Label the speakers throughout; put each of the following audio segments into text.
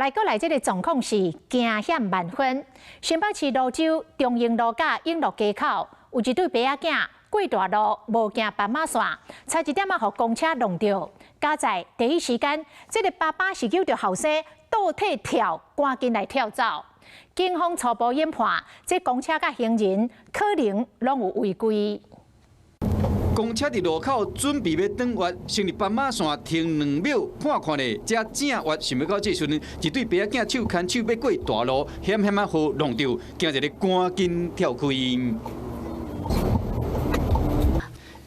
Speaker 1: 来过来，这个状况是惊险万分。新北市蘆洲中英路甲永乐街口有一对爸仔囝过大路无行斑马线，差一点互公车弄着。加在第一时间，这个爸爸是救着后生倒退跳，赶紧来跳走。警方初步研判，这公车甲行人可能拢有违规。
Speaker 2: 公车伫路口准备要转弯，先入斑马线停2秒，看咧，才正弯，想要到这时阵，一对爸仔囝手牵手要过大路，险险互弄着，惊一个赶紧跳开。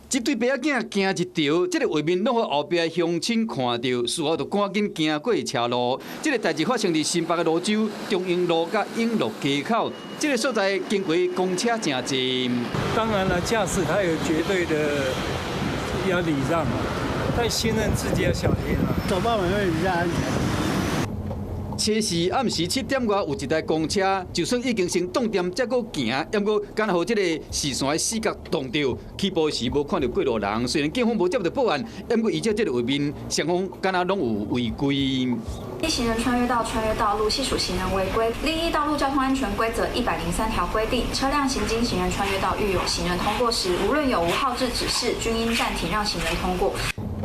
Speaker 2: 这对爸仔囝惊一条，这个画面拢互后壁乡亲看到，事后就赶紧行过车路。这个代志发生伫新北的蘆洲中英路甲永乐街口，这个所在经过公车正多。
Speaker 3: 当然了，驾驶他有绝对的要礼让嘛，但行人自己要小心啊，走慢门会比较安全。
Speaker 2: 车是暗时7点外，有一台公车，就算已经先冻点，才搁行，抑过刚好这个视线的死角撞到，起步时无看到过路人。虽然警方无接到报案，抑过依照这个画面，双方敢若拢有违规。
Speaker 4: 一行人穿越道路，系属行人违规。另一道路交通安全规则103条规定，车辆行经行人穿越道遇有行人通过时，无论有无号志指示，均应暂停让行人通过。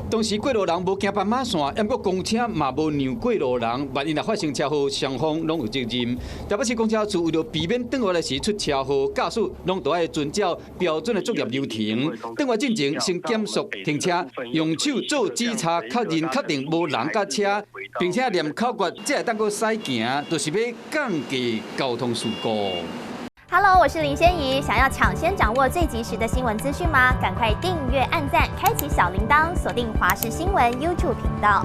Speaker 2: 当时过路人无行斑马线，抑过公车嘛无让过路人，万一若发生车祸，双方拢有责任。台北市公车处为了避免转弯来时出车祸，驾驶拢都要遵照标准的作业流程。转弯进前先减速停车，用手做指查，确定无人甲车，并且念口诀，才会当个驶行，就是要降低交通事故。
Speaker 5: Hello， 我是林仙怡。想要抢先掌握最及时的新闻资讯吗？赶快订阅、按赞、开启小铃铛，锁定华视新闻 YouTube 频道。